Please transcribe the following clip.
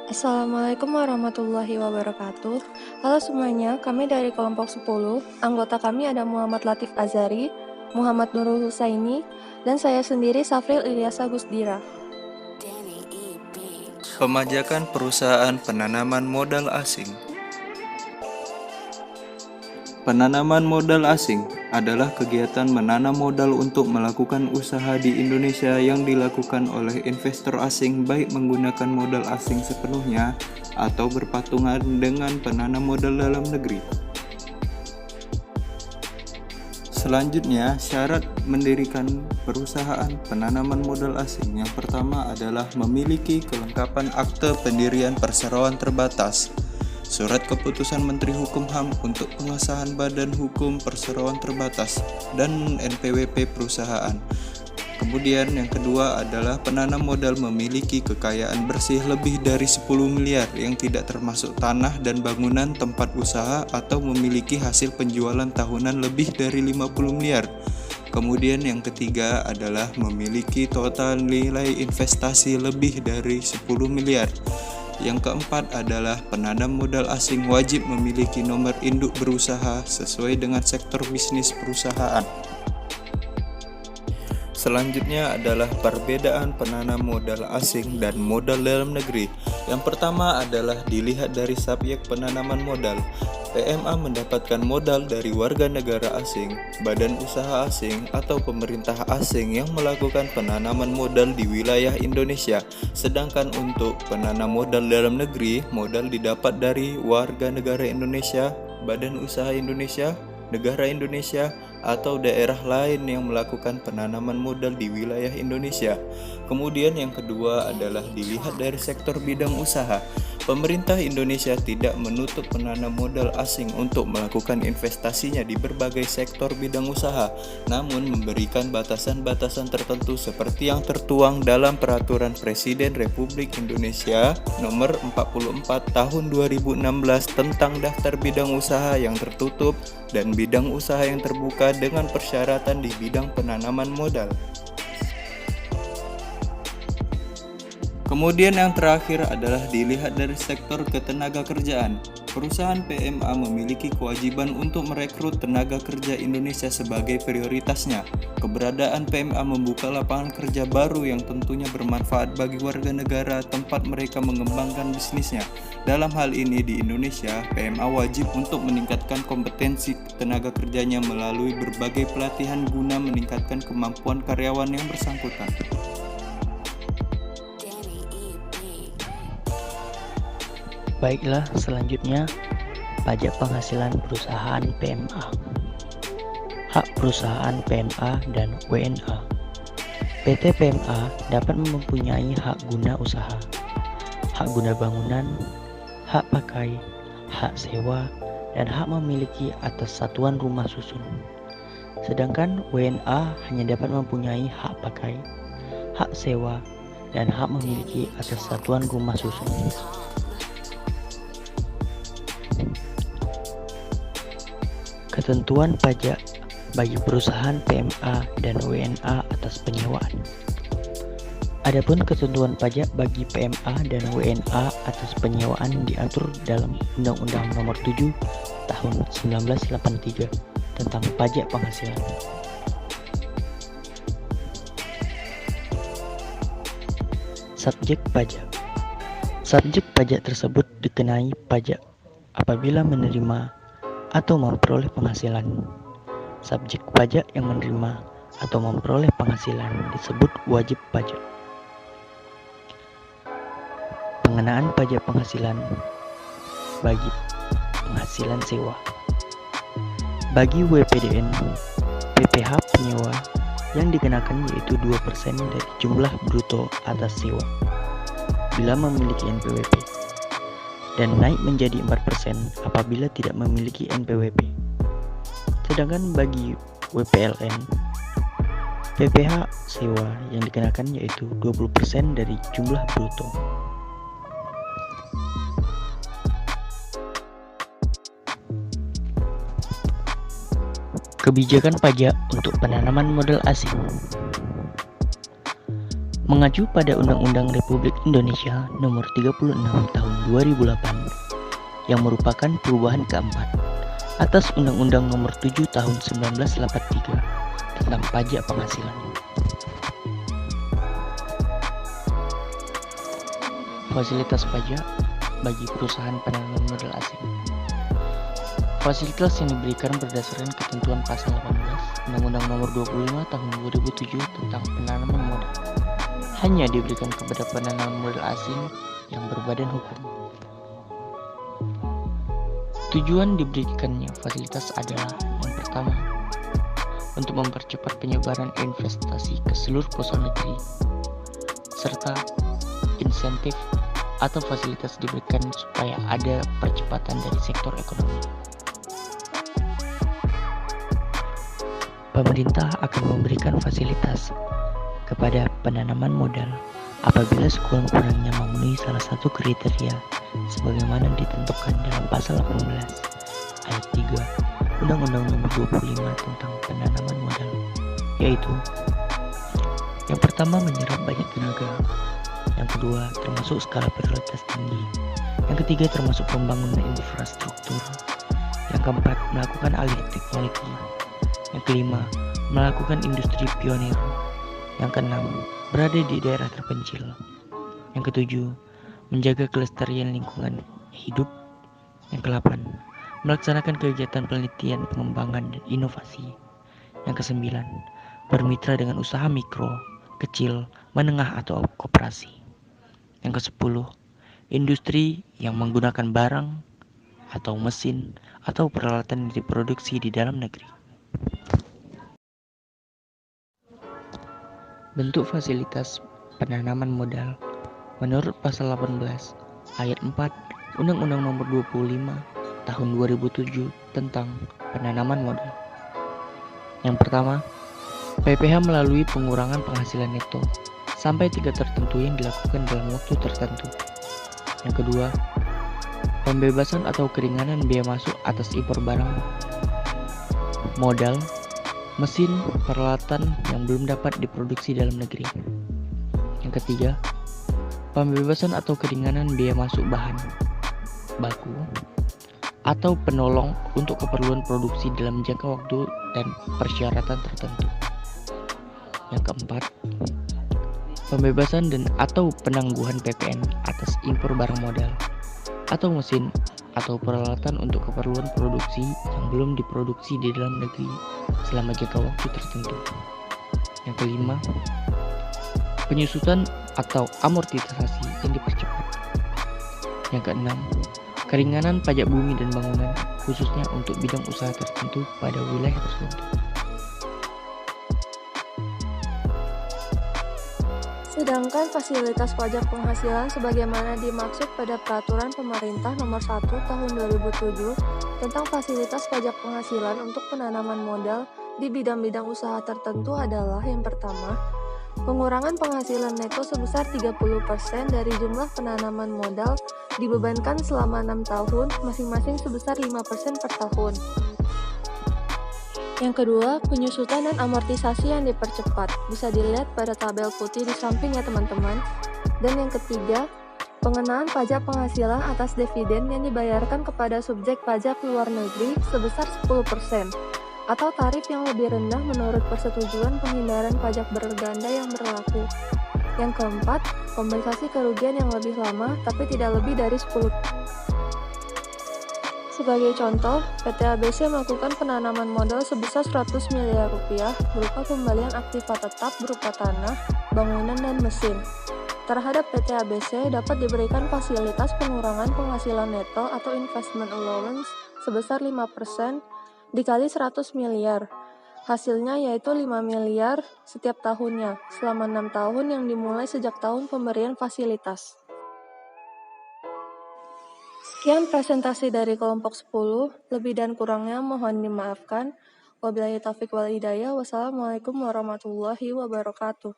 Assalamualaikum warahmatullahi wabarakatuh. Halo semuanya, kami dari kelompok 10. Anggota kami ada Muhammad Latif Azari, Muhammad Nurul Husaini, dan saya sendiri Safril Ilyasa Gusdira. Pemajakan perusahaan penanaman modal asing. Penanaman modal asing adalah kegiatan menanam modal untuk melakukan usaha di Indonesia yang dilakukan oleh investor asing baik menggunakan modal asing sepenuhnya atau berpatungan dengan penanam modal dalam negeri. Selanjutnya, syarat mendirikan perusahaan penanaman modal asing yang pertama adalah memiliki kelengkapan akte pendirian perseroan terbatas, surat keputusan Menteri Hukum HAM untuk pengesahan Badan Hukum Perseroan Terbatas, dan NPWP perusahaan. Kemudian yang kedua adalah penanam modal memiliki kekayaan bersih lebih dari 10 miliar yang tidak termasuk tanah dan bangunan tempat usaha atau memiliki hasil penjualan tahunan lebih dari 50 miliar. Kemudian yang ketiga adalah memiliki total nilai investasi lebih dari 10 miliar. Yang keempat adalah penanam modal asing wajib memiliki nomor induk berusaha sesuai dengan sektor bisnis perusahaan. Selanjutnya adalah perbedaan penanam modal asing dan modal dalam negeri. Yang pertama adalah dilihat dari subjek penanaman modal. PMA mendapatkan modal dari warga negara asing, badan usaha asing, atau pemerintah asing yang melakukan penanaman modal di wilayah Indonesia. Sedangkan untuk penanam modal dalam negeri, modal didapat dari warga negara Indonesia, badan usaha Indonesia, negara Indonesia, atau daerah lain yang melakukan penanaman modal di wilayah Indonesia. Kemudian yang kedua adalah dilihat dari sektor bidang usaha. Pemerintah Indonesia tidak menutup penanam modal asing untuk melakukan investasinya di berbagai sektor bidang usaha, namun memberikan batasan-batasan tertentu seperti yang tertuang dalam Peraturan Presiden Republik Indonesia Nomor 44 Tahun 2016 tentang daftar bidang usaha yang tertutup dan bidang usaha yang terbuka dengan persyaratan di bidang penanaman modal. Kemudian yang terakhir adalah dilihat dari sektor ketenagakerjaan. Perusahaan PMA memiliki kewajiban untuk merekrut tenaga kerja Indonesia sebagai prioritasnya. Keberadaan PMA membuka lapangan kerja baru yang tentunya bermanfaat bagi warga negara tempat mereka mengembangkan bisnisnya. Dalam hal ini di Indonesia, PMA wajib untuk meningkatkan kompetensi tenaga kerjanya melalui berbagai pelatihan guna meningkatkan kemampuan karyawan yang bersangkutan. Baiklah, selanjutnya pajak penghasilan perusahaan PMA. Hak perusahaan PMA dan WNA. PT PMA dapat mempunyai hak guna usaha, hak guna bangunan, hak pakai, hak sewa, dan hak memiliki atas satuan rumah susun. Sedangkan WNA hanya dapat mempunyai hak pakai, hak sewa, dan hak memiliki atas satuan rumah susun. Ketentuan pajak bagi perusahaan PMA dan WNA atas penyewaan. Adapun ketentuan pajak bagi PMA dan WNA atas penyewaan diatur dalam Undang-Undang Nomor 7 Tahun 1983 tentang pajak penghasilan. Subjek pajak. Subjek pajak tersebut dikenai pajak apabila menerima atau memperoleh penghasilan. Subjek pajak yang menerima atau memperoleh penghasilan disebut wajib pajak. Pengenaan pajak penghasilan bagi penghasilan sewa. Bagi WPDN, PPh penyewa yang dikenakan yaitu 2% dari jumlah bruto atas sewa bila memiliki NPWP, dan naik menjadi 4% apabila tidak memiliki NPWP. Sedangkan bagi WPLN, PPh sewa yang dikenakan yaitu 20% dari jumlah bruto. Kebijakan pajak untuk penanaman modal asing. Mengacu pada Undang-Undang Republik Indonesia Nomor 36 Tahun 2008 yang merupakan perubahan keempat atas Undang-Undang Nomor 7 Tahun 1983 tentang pajak penghasilan. Fasilitas pajak bagi perusahaan penanaman modal asing. Fasilitas yang diberikan berdasarkan ketentuan pasal 18 Undang-Undang Nomor 25 Tahun 2007 tentang penanaman modal hanya diberikan kepada penanaman modal asing yang berbadan hukum. Tujuan diberikannya fasilitas adalah yang pertama, untuk mempercepat penyebaran investasi ke seluruh pelosok negeri, serta insentif atau fasilitas diberikan supaya ada percepatan dari sektor ekonomi. Pemerintah akan memberikan fasilitas kepada penanaman modal apabila sekurang-kurangnya memenuhi salah satu kriteria sebagaimana ditentukan dalam pasal 18 ayat 3 Undang-Undang Nomor 25 tentang penanaman modal, yaitu yang pertama menyerap banyak tenaga, yang kedua termasuk skala prioritas tinggi, yang ketiga termasuk pembangunan infrastruktur, yang keempat melakukan alih teknologi, yang kelima melakukan industri pionir, yang keenam berada di daerah terpencil, yang ketujuh menjaga kelestarian lingkungan hidup, yang kedelapan melaksanakan kegiatan penelitian, pengembangan, dan inovasi, yang kesembilan bermitra dengan usaha mikro, kecil, menengah atau koperasi, yang kesepuluh industri yang menggunakan barang atau mesin atau peralatan yang diproduksi di dalam negeri. Bentuk fasilitas penanaman modal menurut pasal 18 ayat 4 Undang-Undang Nomor 25 Tahun 2007 tentang penanaman modal. Yang pertama, PPH melalui pengurangan penghasilan neto sampai tingkat tertentu yang dilakukan dalam waktu tertentu. Yang kedua, pembebasan atau keringanan biaya masuk atas impor barang, modal, mesin, peralatan yang belum dapat diproduksi dalam negeri. Yang ketiga, pembebasan atau keringanan biaya masuk bahan baku atau penolong untuk keperluan produksi dalam jangka waktu dan persyaratan tertentu. Yang keempat, pembebasan dan atau penangguhan PPN atas impor barang modal atau mesin atau peralatan untuk keperluan produksi yang belum diproduksi di dalam negeri selama jangka waktu tertentu. Yang kelima, penyusutan atau amortisasi yang dipercepat. Yang keenam, keringanan pajak bumi dan bangunan khususnya untuk bidang usaha tertentu pada wilayah tertentu. Sedangkan fasilitas pajak penghasilan sebagaimana dimaksud pada Peraturan Pemerintah Nomor 1 Tahun 2007 tentang fasilitas pajak penghasilan untuk penanaman modal di bidang-bidang usaha tertentu adalah yang pertama, pengurangan penghasilan neto sebesar 30% dari jumlah penanaman modal dibebankan selama 6 tahun, masing-masing sebesar 5% per tahun. Yang kedua, penyusutan dan amortisasi yang dipercepat, bisa dilihat pada tabel putih di samping ya teman-teman. Dan yang ketiga, pengenaan pajak penghasilan atas dividen yang dibayarkan kepada subjek pajak luar negeri sebesar 10%, atau tarif yang lebih rendah menurut persetujuan penghindaran pajak berganda yang berlaku. Yang keempat, kompensasi kerugian yang lebih lama tapi tidak lebih dari 10. Sebagai contoh, PT ABC melakukan penanaman modal sebesar 100 miliar rupiah berupa pembelian aktiva tetap berupa tanah, bangunan, dan mesin. Terhadap PT ABC dapat diberikan fasilitas pengurangan penghasilan neto atau investment allowance sebesar 5% dikali 100 miliar. Hasilnya yaitu 5 miliar setiap tahunnya selama 6 tahun yang dimulai sejak tahun pemberian fasilitas. Sekian presentasi dari kelompok 10, lebih dan kurangnya mohon dimaafkan. Wabillahi taufiq wal hidayah. Wassalamualaikum warahmatullahi wabarakatuh.